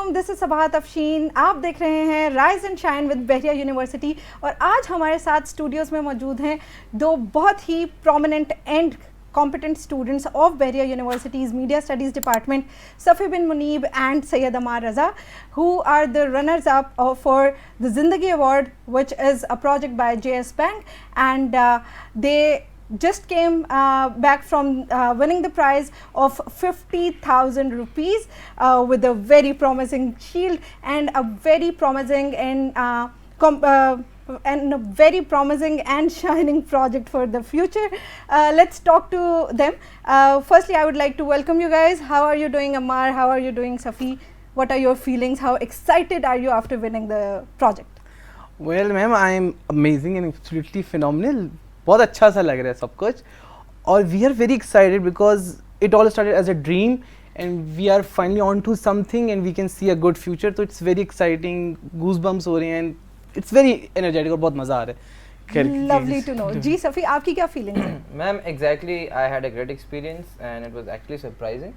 वालेकुम, this is Sabahat Afsheen. आप देख रहे हैं Rise and Shine with Bahria University और आज हमारे साथ स्टूडियोज़ में मौजूद हैं दो बहुत ही prominent and competent students of Bahria University's Media Studies Department, Safi bin Muneeb and Sayyid Amar Raza, who are the runners-up for the Zindagi Award, which is a project by JS Bank, and they just came back from winning the prize of 50,000 rupees with a very promising shield and a very promising and a very promising and shining project for the future. Let's talk to them. Firstly, I would like to welcome you guys. How are you doing, Ammar? How are you doing, Safi? What are your feelings? How excited are you after winning the project? Well, ma'am, I am amazing and absolutely phenomenal. बहुत अच्छा सा लग रहा है सब कुछ और we are very excited because it all started as a dream and we are finally on to something and we can see a good future. So it's very exciting, goosebumps हो रहे हैं and it's very energetic और बहुत मज़ा आ रहा है. Lovely to know. जी सफ़ी, आपकी क्या feelings हैं? Ma'am, exactly. I had a great experience and it was actually surprising.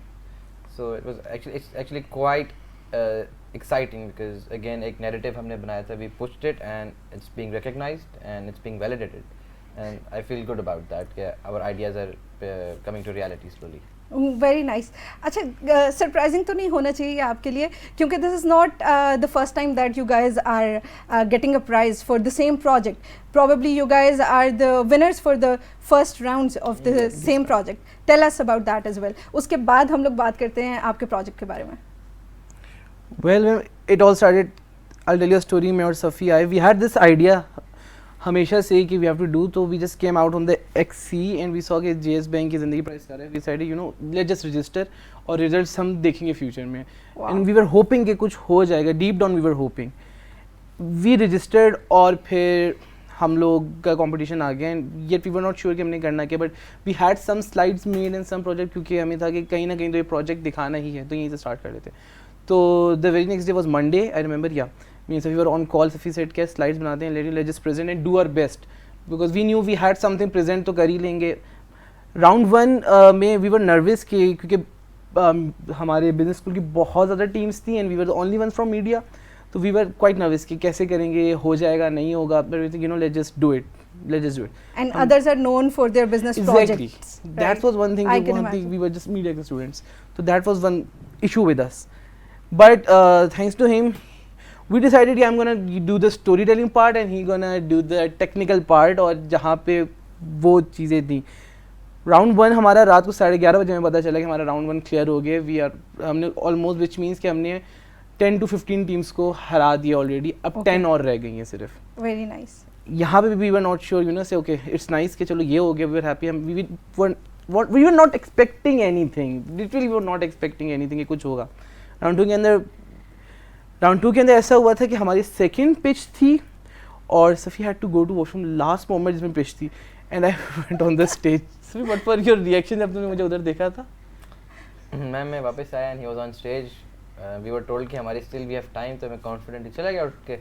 So it was actually quite exciting because again एक narrative हमने बनाया था. We pushed it and it's being recognized and it's being validated. And I feel good about that. Yeah, our ideas are coming to reality slowly. Very nice. अच्छा, surprising तो नहीं होना चाहिए आपके लिए क्योंकि this is not the first time that you guys are getting a prize for the same project. probably you guys are the winners for the first rounds of the same project. Tell us about that as well. उसके बाद हम लोग बात करते हैं आपके project के बारे में. Well, it all started, I'll tell you a story. मैं और सफ़ी आए, we had this idea हमेशा से कि we have to do, तो we just came out on the XC and we saw कि JS Bank की ज़िंदगी प्राइस कर रहे हैं. We decided, you know, let's just register और results हम देखेंगे फ्यूचर में. And we were hoping कि कुछ हो जाएगा. Deep down we were hoping. We registered और फिर हम लोग का competition आ गया and yet we were not sure कि हमने करना क्या, but we had some slides made and some project क्योंकि हमें था कि कहीं ना कहीं तो ये project दिखाना ही है, तो यहीं से start कर लेते. तो the very next day was Monday, I remember, yeah. Me and Safi were on call. Safi said क्या slides बनाते हैं, let's just present and do our best because we knew we had something present तो कर ही लेंगे. Round 1 में we were nervous क्योंकि हमारे business school की बहुत ज़्यादा teams थी and we were the only ones from media, तो we were quite nervous कि कैसे करेंगे, हो जाएगा नहीं होगा, but we think, you know, let's just do it. And others are known for their business exactly. projects. That was one thing. We were just media students, so that was one issue with us. But thanks to him, we decided, yeah, I'm gonna do the storytelling part and he gonna do the technical part. और जहाँ पे वो चीज़ें थी, round 1 हमारा रात को 11:30 बजे में पता चला कि हमारा राउंड 1 क्लियर हो गया. हमने ऑलमोस्ट, विच मीन्स कि हमने 10 to 15 टीम्स को हरा दिया ऑलरेडी. अब 10 और रह गई हैं सिर्फ. Very nice. यहाँ पे भी we were not sure, you know, say okay it's nice कि चलो ये हो गया, we were happy. We were not expecting anything, literally we were not expecting anything कि कुछ होगा. राउंड 2 के अंदर ऐसा हुआ था कि हमारी सेकंड पिच थी और Safi had to go to washroom last moment जिसमें पिच थी and I went on the stage. Safi, what were your reaction जब तुमने मुझे उधर देखा था? मैं वापस आया and he was on stage. We were told कि हमारी स्टिल वी हैव टाइम, तो मैं कॉन्फिडेंटली चला गया उठ के.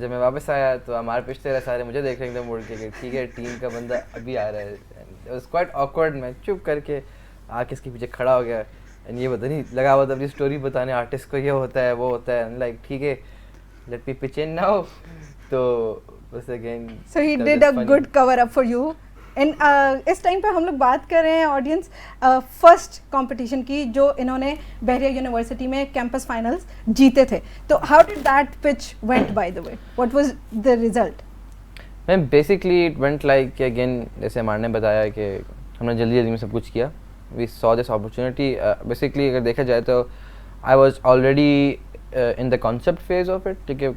जब मैं वापस आया तो हमारे पिच रहे सारे मुझे देख रहे एकदम मुड़ के कि ठीक है टीम का बंदा अभी आ रहा है. It was quite awkward. मैं चुप करके आके इसके पीछे खड़ा हो गया एंड ये पता नहीं लगा हुआ था अपनी स्टोरी बताने आर्टिस्ट को, ये होता है वो होता है. लाइक ठीक है, let me pitch in now. तो बस again so he did a good cover up for you. And इस टाइम पे हम लोग बात कर रहे हैं ऑडियंस फर्स्ट कंपटीशन की जो इन्होंने बहरिया यूनिवर्सिटी में कैंपस फाइनल्स जीते थे. तो how did that pitch went by the way, what was the result? Ma'am basically it went like again जैसे अमर ने बताया कि हमने जल्दी में सब कुछ किया. We saw this opportunity. Basically, अगर देखा जाए तो I was already in the concept phase of it. ठीक है,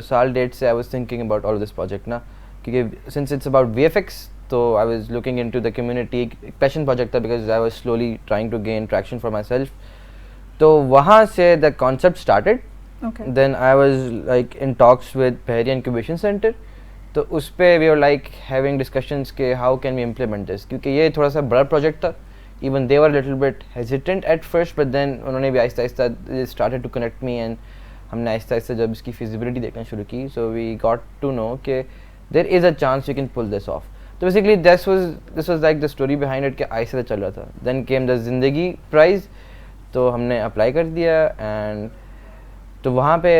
साल डेढ़ से I was thinking about all this project ना, क्योंकि since it's about VFX, तो I was looking into the community. Passion project था because I was slowly trying to gain traction for myself. तो वहाँ से the concept started. Okay. Then I was like in talks with Bahria Incubation Center. तो उस पे we were like having discussions के how can we implement this, क्योंकि ये थोड़ा सा बड़ा project था. Even they were a little bit hesitant at first, but then उन्होंने भी Aahista Aahista started to connect me and हमने आहिस्ता आहिस्ता जब इसकी feasibility देखना शुरू की, so we got to know कि there is a chance you can pull this off. तो basically this was like the story behind it कि आहिस्ता से चल रहा था. Then came the Zindagi prize, तो हमने अप्लाई कर दिया एंड तो वहाँ पे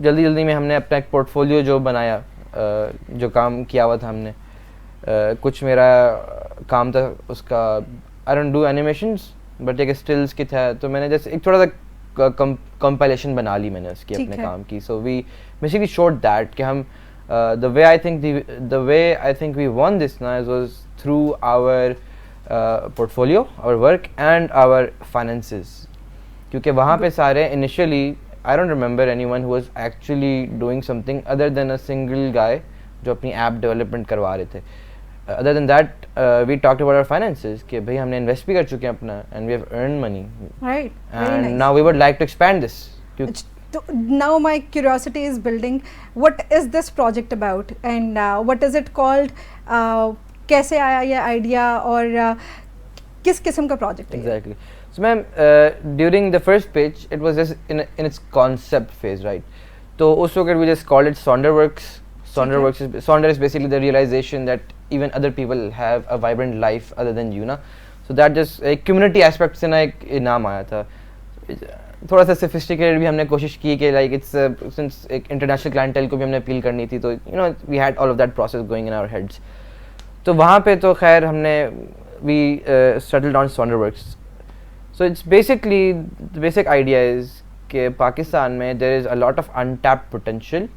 जल्दी जल्दी में हमने अपना एक पोर्टफोलियो जो बनाया, जो काम किया हुआ था हमने, कुछ मेरा काम था उसका, I don't do animations but एक स्टिल्स की था, तो मैंने जैसे एक थोड़ा सा कंपाइलेशन बना ली मैंने उसकी अपने काम की. So we basically showed that कि हम the way I think we won this now was through our portfolio, our work and our finances. क्योंकि वहाँ पे सारे initially I don't remember anyone who was actually doing something other than a single guy जो अपनी app development करवा रहे थे. Other than that, we talked about our finances कि भाई हमने invest भी कर चुके हैं अपना and we have earned money. Right. Very And nice. now we would like to expand this. Now my curiosity is building. What is this project about and what is it called? कैसे आया ये idea और किस किस्म का project है? Exactly. So ma'am, during the first pitch, it was just in its concept phase, right? So उस वक्त we just called it Sonderworks. Sonder is basically the realization that even other people have a vibrant life other than you, ना. So that just एक community aspect से ना एक नाम आया था. थोड़ा सा sophisticated भी हमने कोशिश की कि like it's since एक international clientele को भी हमने appeal करनी थी, तो you know we had all of that process going in our heads. तो वहाँ पे तो खैर हमने we settled on Sonderworks. So it's basically the basic idea is कि पाकिस्तान में there is a lot of untapped potential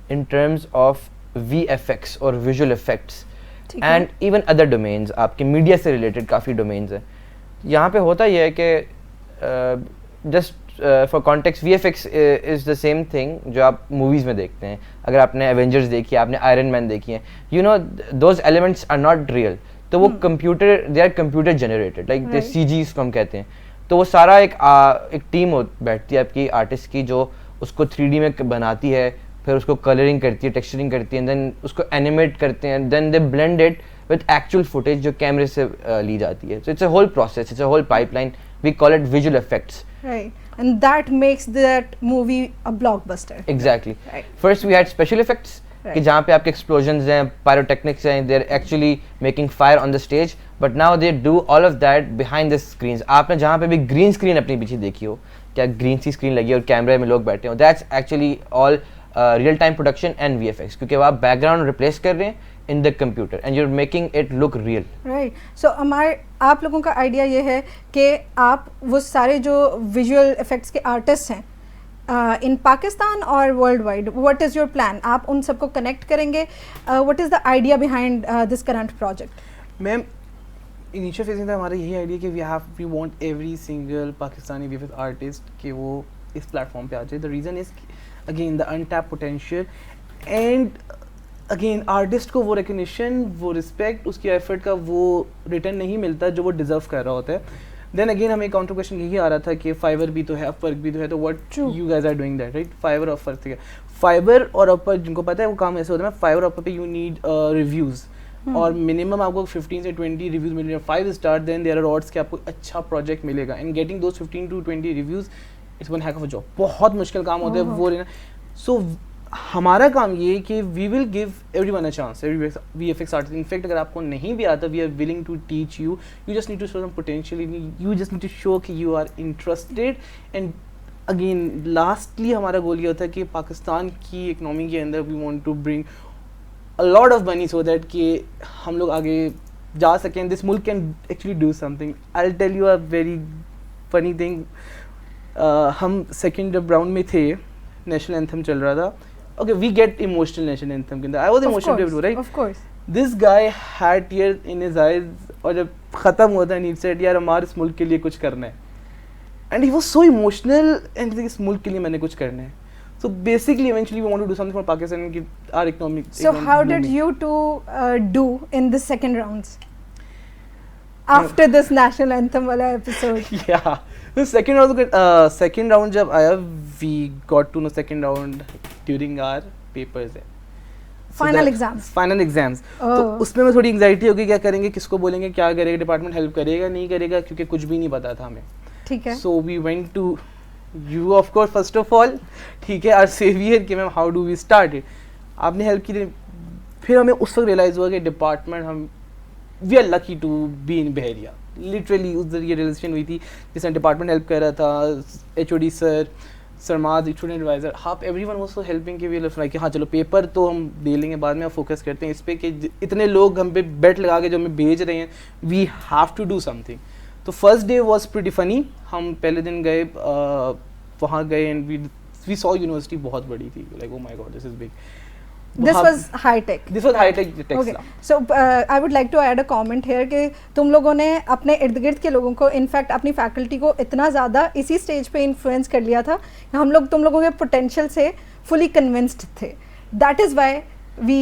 in terms of VFX or visual effects and even other domains. आपके media से related काफ़ी domains हैं. यहाँ पे होता ये है कि just for context, VFX is the same thing जो आप movies में देखते हैं. अगर आपने Avengers देखी है, आपने Iron Man देखी है, you know those elements are not real. तो वो they are computer generated, like the CGs को हम कहते हैं. तो वो सारा एक टीम बैठती है आपकी आर्टिस्ट की जो उसको 3D में बनाती है, फिर उसको कलरिंग करती है, टेक्सचरिंग करती है, देन उसको एनिमेट करते हैं, then they blend it with actual footage जो कैमरे से ली जाती है. So it's a whole process, it's a whole pipeline. We call it visual effects. Right. And that makes that movie a blockbuster. Exactly. Right. First we had special effects. Right. कि जहाँ पे आपके explosions हैं, pyrotechnics हैं, they're actually making fire on the stage. But now they do all of that behind the screens. आपने जहाँ पे भी green screen अपने पीछे देखी हो, क्या green सी screen लगी है और कैमरे में लोग बैठे हो, that's actually all real time production and VFX. क्योंकि वो आप background replace कर रहे हैं in the computer and you're making it look real. Right. So आप लोगों का आइडिया ये है कि आप वो सारे जो विजुअल इफेक्ट्स के आर्टिस्ट हैं इन पाकिस्तान और world wide, what is your plan? आप उन सबको कनेक्ट करेंगे? What is the idea behind this current project? Ma'am, initial phase में था हमारा यही आइडिया कि we want every single Pakistani VFX artist कि वो इस प्लेटफॉर्म पे आ जाए. The reason is again the untapped potential and again artist को वो रिकग्निशन, वो रिस्पेक्ट, उसकी एफर्ट का वो रिटर्न नहीं मिलता जो वो डिज़र्व कर रहा होता है. देन अगेन हमें काउंटर क्वेश्चन यही आ रहा था कि फाइवर भी तो है, अपवर्क भी तो है, तो what you guys are doing that, right? Fiverr और अपवर्क है. फाइवर और अपवर्क जिनको पता है वो काम ऐसे होता है. फाइवर और अपवर्क पे यू नीड रिव्यूज़ और मिनिमम आपको 15 से 20 रिव्यूज़ मिल रहे हैं. 5 star, then there are odds कि आपको अच्छा प्रोजेक्ट मिलेगा. And getting those 15 to 20 reviews it's one heck of a job. बहुत मुश्किल काम होता है वो लेना. सो हमारा काम ये है कि we will give everyone a chance, every VFX artist. In fact अगर आपको नहीं भी आता, we are willing to teach you. You just need to show some potential, you just need to show कि you are interested. And again lastly हमारा goal ये होता है कि पाकिस्तान की इकनॉमी के अंदर we want to bring a lot of money so that कि हम लोग आगे जा सकें. दिस मुल्क can actually do something. I will tell you a very funny thing. हम सेकेंड राउंड में थे, नेशनल एंथम चल रहा था. Okay, we get emotional national anthem के अंदर. I was emotional too, right? Of course. This guy had tears in his eyes और जब ख़त्म होता है, he said यार हमारे इस मुल्क के लिए कुछ करना है. And he was so emotional and इस मुल्क के लिए मैंने कुछ करना है. So basically, eventually, we want to do something for Pakistan and our economic. So how did you two do in the second rounds? After this national anthem वाला episode. Yeah. The second round जब आया, we got to know second round during our papers है. Final exams. Final exams. तो उसमें मैं थोड़ी anxiety होगी, क्या करेंगे, किसको बोलेंगे, क्या करेगा, डिपार्टमेंट हेल्प करेगा नहीं करेगा, क्योंकि कुछ भी नहीं पता था हमें. ठीक है. So we went to you of course first of all. ठीक है, our savior कि ma'am how do we start it. आपने हेल्प की. फिर हमें उस वक्त रियलाइज हुआ कि डिपार्टमेंट हम we are lucky to be in Bahria. Literally उस ये रियलाइजेशन हुई थी जिसमें डिपार्टमेंट हेल्प कर रहा था, HOD सर, सरमाद स्टूडेंट एडवाइजर, आप एवरीवन वाज सो हेल्पिंग कि वी लाइक हाँ चलो पेपर तो हम दे लेंगे बाद में, आप फोकस करते हैं इस पे कि इतने लोग हम पे बेट लगा के जो हमें भेज रहे हैं, we have to do something. तो first day was pretty funny. हम पहले दिन गए वहाँ गए एंड वी सॉ यूनिवर्सिटी बहुत बड़ी थी, like oh my God this is big. This was high tech. This was high tech tech. Okay. So I would like to add a comment here कि तुम लोगों ने अपने इर्द गिर्द के लोगों को, इनफैक्ट अपनी फैकल्टी को इतना ज़्यादा इसी स्टेज पे इन्फ्लुएंस कर लिया था कि हम लोग तुम लोगों के पोटेंशियल से फुली कन्विंस्ड थे. That is why we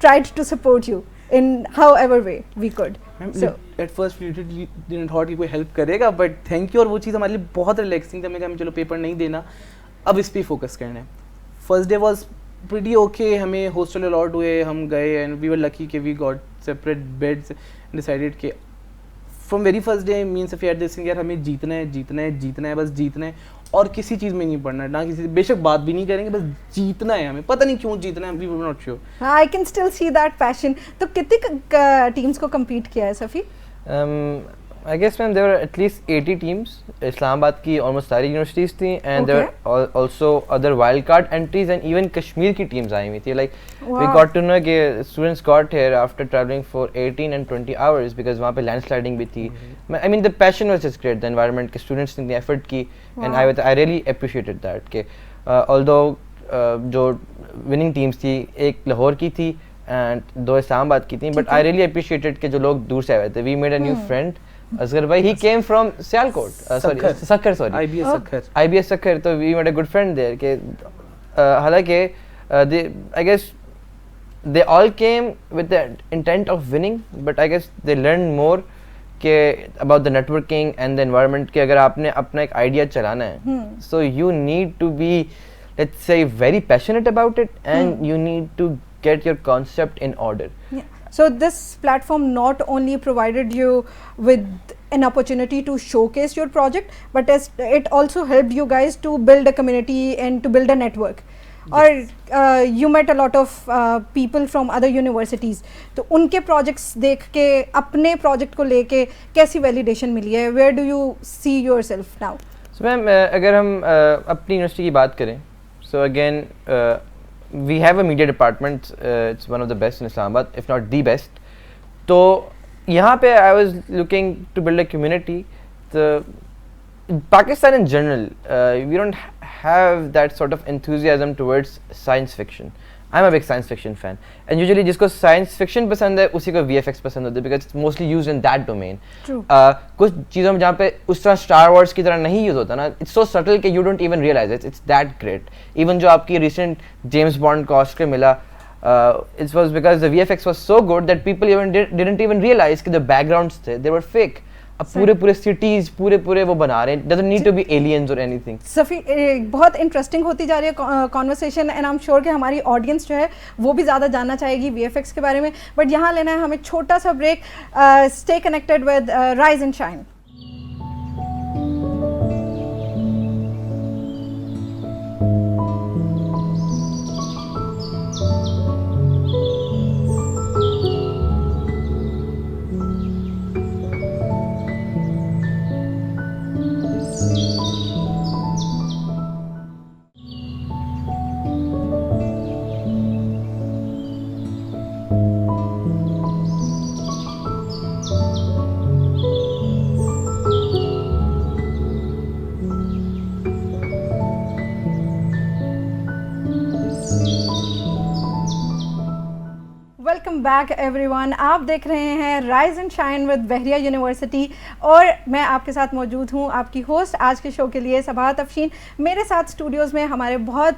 tried to support you in however way we could. So at first we didn't thought कि कोई हेल्प करेगा, बट थैंक यू. और वो चीज़ हमारे लिए बहुत रिलैक्सिंग था. हमें चलो पेपर नहीं देना, अब इस पे फोकस करना है. First day was pretty okay. हमें हॉस्टल अलॉट हुए, हम गए एंड वी वर लकी कि we got separate beds. Decided कि from very first day mean Safia this यार हमें जीतना है जीतना है जीतना है, बस जीतना है और किसी चीज़ में नहीं पढ़ना है, ना किसी बेशक बात भी नहीं करेंगे, बस जीतना है. हमें पता नहीं क्यों जीतना है, we were not sure. I can still see that passion. तो कितनी टीम्स को compete किया है Safi? I guess ma'am there were at least 80 teams. Islamabad की almost सारी यूनिवर्सिटीज़ थी and there were also other wild card entries and even Kashmir की teams आई हुई थी. Like we got to know कि students got here after traveling for 18 and 20 hours because वहाँ पे landsliding भी थी. I mean the passion was just great. The environment के students ने इतनी effort की and I really appreciated that. कि although जो winning teams थी एक लाहौर की थी and दो इस्लामाबाद की थी, but I really appreciated कि जो लोग दूर से आए थे. We made a new friend. Asghar bhai, he came from Sialkot, Sakhar, sorry. IBS Sakhar, so we made a good friend there. के हालांकि I guess they all came with the intent of winning, but I guess they learned more के about the networking and the environment कि अगर आपने अपना एक idea चलाना है, so you need to be, let's say, very passionate about it and you need to get your concept in order. Yeah. So this platform not only provided you with an opportunity to showcase your project, but it also helped you guys to build a community and to build a network. Or you met a lot of people from other universities. तो उनके projects देख के अपने project को लेके कैसी validation मिली है? Where do you see yourself now? So ma'am अगर हम अपनी यूनिवर्सिटी की बात करें, so again we have a media department. It's one of the best in Islamabad, if not the best. तो यहाँ पे I was looking to build a community. In Pakistan in general, we don't have that sort of enthusiasm towards science fiction. I'm a big science fiction fan, and usually जिसको science fiction पसंद है उसी को VFX पसंद होता है because it's mostly used in that domain. True. कुछ चीज़ों में जहाँ पे उस तरह Star Wars की तरह नहीं use होता ना, it's so subtle कि you don't even realize it. It's that great. Even जो आपकी recent James Bond को Oscar मिला, it was because the VFX was so good that people even didn't even realize कि the backgrounds थे, they were fake. अब पूरे cities पूरे वो बना रहे हैं. Doesn't need to be aliens or anything. Safi बहुत इंटरेस्टिंग होती जा रही है conversation and I am sure कि हमारी ऑडियंस जो है वो भी ज़्यादा जानना चाहेगी VFX के बारे में. बट यहाँ लेना है हमें छोटा सा break. Stay connected with Rise and Shine. Welcome back everyone. आप देख रहे हैं Rise and Shine with Bahria University और मैं आपके साथ मौजूद हूँ आपकी होस्ट आज के शो के लिए सबाहत अफशीन. मेरे साथ स्टूडियोज़ में हमारे बहुत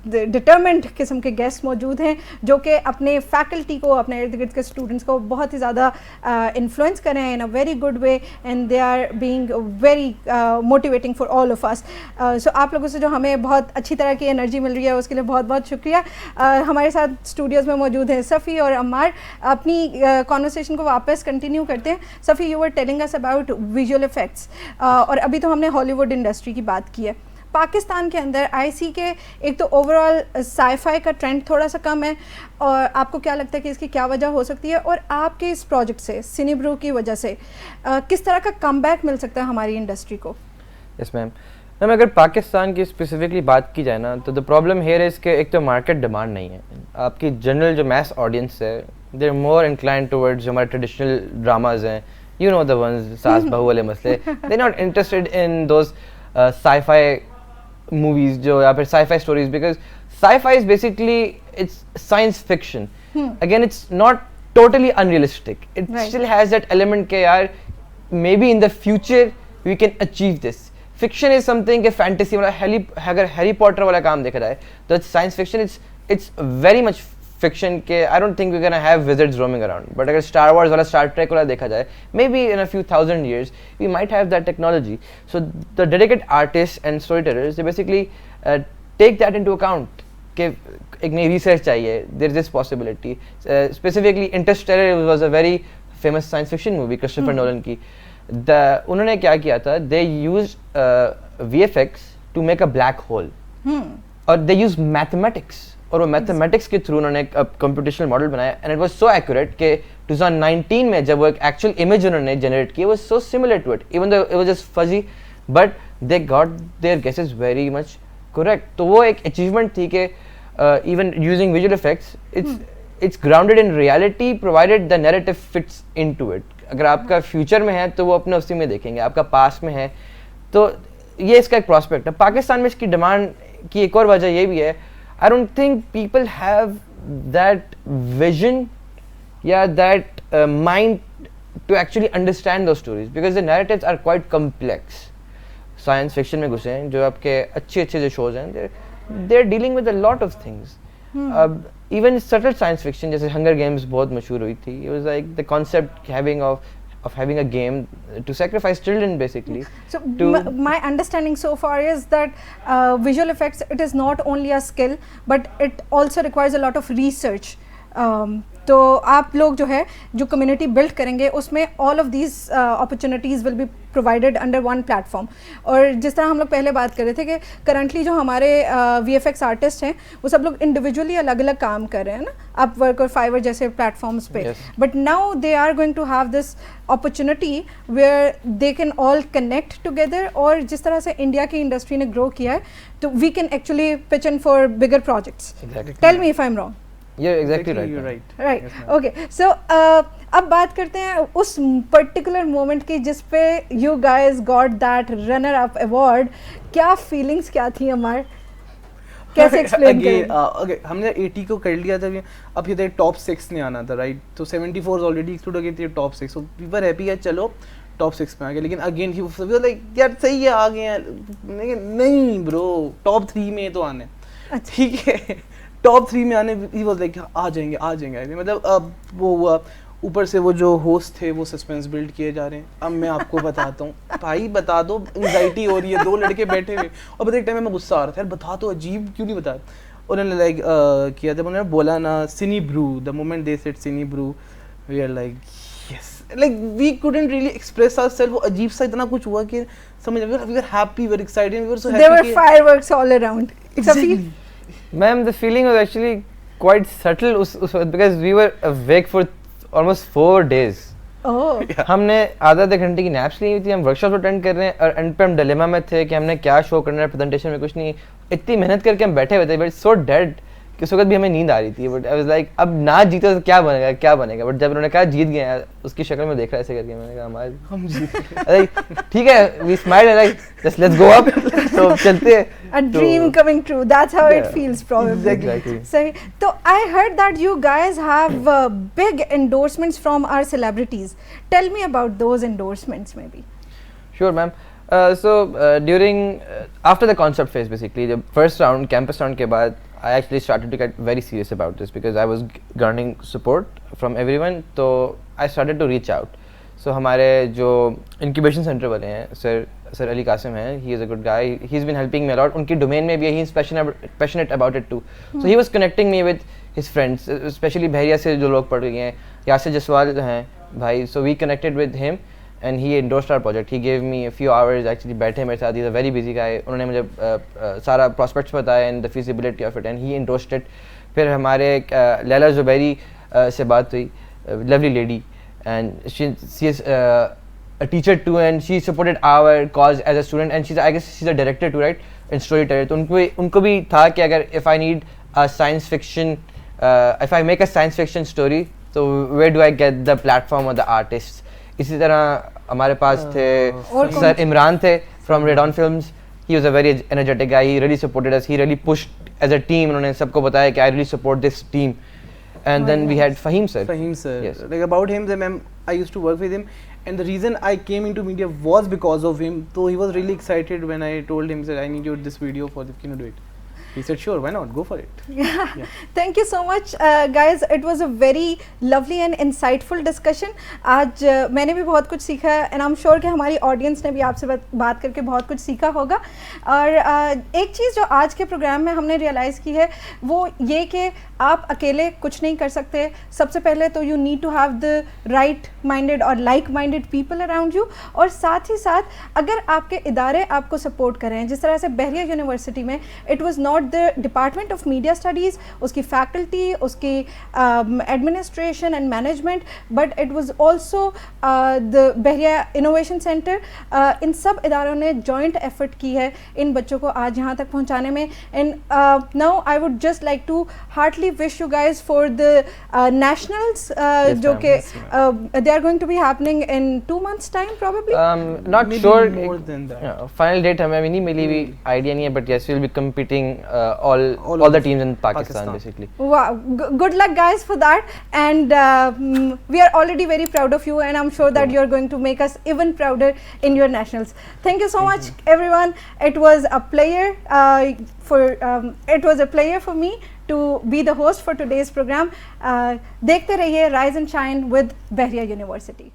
डिटर्मिन्ड किस्म के गेस्ट मौजूद हैं जो कि अपने फैकल्टी को, अपने इर्द गिर्द के स्टूडेंट्स को बहुत ही ज़्यादा इन्फ्लुएंस कर रहे हैं in a very good way and they are being very motivating for all of us. So आप लोगों से जो हमें बहुत अच्छी तरह की एनर्जी मिल रही है उसके लिए बहुत बहुत शुक्रिया. हमारे साथ स्टूडियोज़ में मौजूद है सफ़ी और अम्मार. अपनी कॉन्वर्सेशन को वापस कंटिन्यू करते हैं. Safi, you were telling us about visual effects और अभी तो हमने हॉलीवुड इंडस्ट्री की बात की है. पाकिस्तान के अंदर आईसी के एक तो ओवरऑल साईफाई का ट्रेंड थोड़ा सा कम है और आपको क्या लगता है कि इसकी क्या वजह हो सकती है और आपके इस प्रोजेक्ट से सिनेब्रू की वजह से किस तरह का कमबैक मिल सकता है हमारी इंडस्ट्री को? Yes ma'am. मैम अगर पाकिस्तान की स्पेसिफिकली बात की जाए ना तो द प्रॉब्लम हेयर इज के एक तो मार्केट डिमांड नहीं है. आपकी जनरल जो मैस ऑडियंस है they are more inclined towards जो हमारे ट्रेडिशनल ड्रामाज हैं, यू नो द वंस सास बहू वाले मसले, they are not interested in those sci-fi movies जो या फिर sci-fi stories, because sci-fi is basically it's science fiction. Again it's not totally unrealistic. It still has that element के यार maybe in the future we can achieve this. Fiction is something के fantasy वाला अगर Harry Potter वाला काम देखा जाए तो science fiction it's very much fiction के I don't think we're gonna have wizards roaming around. But अगर Star Wars वाला Star Trek वाला देखा जाए maybe in a few thousand years we might have that technology. So the dedicated artists and storytellers they basically take that into account कि एक नई research चाहिए, there is this possibility. Specifically Interstellar was a very famous science fiction movie Christopher Nolan की. उन्होंने क्या किया था, they used VFX to make a black hole और दे यूज मैथमेटिक्स, और वो मैथमेटिक्स के थ्रू उन्होंने एक कंप्यूटेशनल मॉडल बनाया and it was so accurate कि 2019 में जब वो एक एक्चुअल इमेज उन्होंने जनरेट की, was so similar to it even though it was just fuzzy, but they got their guesses very much correct. तो वो एक अचीवमेंट थी कि even using visual effects it's grounded in reality provided the narrative fits into it. अगर आपका future में है तो वो अपने उसी में देखेंगे, आपका पास्ट में है तो ये इसका एक प्रॉस्पेक्ट है. पाकिस्तान में इसकी डिमांड की एक और वजह ये भी है, I don't think people have that vision या that mind to actually understand those stories because the narratives are quite complex. Science fiction में घुसे हैं जो आपके अच्छे जो शोज हैं, they're dealing with a lot of things. Even subtle science fiction जैसे Hunger Games बहुत मशहूर हुई थी. It was like the concept of having a game to sacrifice children basically. So my understanding so far is that visual effects, it is not only a skill but it also requires a lot of research. तो आप लोग जो है जो community build करेंगे उसमें all of these opportunities will be provided under one platform. और जिस तरह हम लोग पहले बात कर रहे थे कि करंटली जो हमारे VFX आर्टिस्ट हैं वो सब लोग इंडिविजुअली अलग अलग काम कर रहे हैं ना, अपवर्क और फाइवर जैसे प्लेटफॉर्म्स पे, but now they are going to have this opportunity where they can all connect together. और जिस तरह से इंडिया की इंडस्ट्री ने ग्रो किया है तो we can actually pitch in for bigger projects. Tell me if I am wrong. Yeah, exactly right. You're right. Right. Yes, okay. So अब बात करते हैं उस पर्टिकुलर मोमेंट की जिस पे you guys got that runner up award. क्या feelings क्या थी हमारे, कैसे एक्सप्लेन करें? Okay, हमने 80 को कर लिया था, अब ये टॉप 6 में आना था, राइट? तो 74 ऑलरेडी एक्सक्लूड हो गई थी, top 6. So we were happy है, चलो टॉप 6 में आ गए. लेकिन अगेन ही वाज लाइक यार सही है आ गए हैं, नहीं ब्रो टॉप 3 में तो आने. ठीक है, टॉप 3 में आने ही वाज लाइक आ जाएंगे. मतलब अब वो हुआ, ऊपर से वो जो होस्ट थे वो सस्पेंस बिल्ड किए जा रहे हैं. अब मैं आपको बताता हूँ भाई, बता दो, एंजाइटी हो रही है, 2 लड़के बैठे हुए और बता एक टाइम में गुस्सा आ रहा था, यार बता तो, अजीब क्यों नहीं बता. उन्होंने लाइक किया था, उन्होंने बोला ना सिनी ब्रू, द मोमेंट दे सेड सिनी ब्रू we are like yes, like we couldn't really express ourself. वो अजीब सा इतना कुछ हुआ कि समझ we were happy, we were excited, we were so happy. There were fireworks all around. Ma'am, the feeling was actually quite subtle because we were awake for almost 4 days. हमने आधे घंटे की नैप्स ली हुई थी, हम वर्कशॉप अटेंड कर रहे हैं और एंड पे हम डिलेमा में थे कि हमने क्या शो करना है, प्रेजेंटेशन में कुछ नहीं. इतनी मेहनत करके हम बैठे हुए थे, बट सो डेड कि उस वक्त भी हमें नींद आ रही थी. बट आई वाज लाइक अब ना जीते तो क्या बनेगा. बट जब उन्होंने कहा जीत गए हैं, उसकी शक्ल में देख रहा ऐसे करके, मैंने कहा हम जीत. ठीक है, we smiled like just let's go up. तो चलते हैं. A dream coming true. That's how it feels probably. Exactly. So I heard that you guys have big endorsements from our celebrities. Tell me about those endorsements maybe. Sure, ma'am. During after the concept phase, basically the first round, campus round के बाद, I actually started to get very serious about this because I was garnering support from everyone. So I started to reach out. So हमारे जो incubation center वाले हैं, sir Ali Qasim हैं, he is a good guy. He's been helping me a lot. उनकी domain में भी है, he is passionate about it too. So he was connecting me with his friends, especially बहरिया से जो लोग पढ़ गए हैं, यासिर जसवाल हैं भाई. So we connected with him and he endorsed our project. He gave me a few hours actually, बैठे मेरे साथ. He's a very busy guy. उन्होंने मुझे सारा prospects बताया and the feasibility of it and he endorsed it. फिर हमारे लैला जुबैरी से बात हुई, lovely lady, and she is a teacher too, and she supported our cause as a student, and I guess she's a director too, right, and storyteller. तो उनको भी था कि अगर if I need a science fiction, if I make a science fiction story, so where do I get the platform or the artists? इसी तरह हमारे पास थे सर इमरान थे from Red On Films. He was a very energetic guy. He really supported us. He really pushed as a team. उन्होंने सबको बताया कि I really support this team. And then we had Fahim sir. Fahim sir. Yes. Like about him, I used to work with him, and the reason I came into media was because of him. So he was really excited when I told him that I need you this video for the Kino Do It. He said, sure, why not? Go for it. Yeah. Thank you so much, guys. It was a very lovely and insightful discussion. आज मैंने भी बहुत कुछ सीखा है, and I'm sure कि हमारी audience ने भी आपसे बात करके बहुत कुछ सीखा होगा. और एक चीज़ जो आज के प्रोग्राम में हमने रियलाइज़ की है वो ये कि आप अकेले कुछ नहीं कर सकते. सबसे पहले तो you need to have the right minded और like minded people around you, और साथ ही साथ अगर आपके इदारे आपको सपोर्ट करें, जिस तरह से बहरिया यूनिवर्सिटी में it was not the Department of Media Studies, उसकी faculty, उसकी administration and management, but it was also the Bahria Innovation Center. इन सब इदारों ने joint effort की है इन बच्चों को आज यहाँ तक पहुँचाने में. And now I would just like to heartily wish you guys for the nationals, जो कि they are going to be happening in 2 months time probably. Not Maybe sure. more than that. Yeah, final date हमें अभी नहीं मिली भी, idea नहीं है, but yes, we'll be competing all the teams in Pakistan basically. Wow, good luck guys for that, and we are already very proud of you, and I'm sure that you're going to make us even prouder in your nationals. Thank you so much everyone. It was a pleasure for me to be the host for today's program. देखते रहिए Rise and Shine with Bahria University.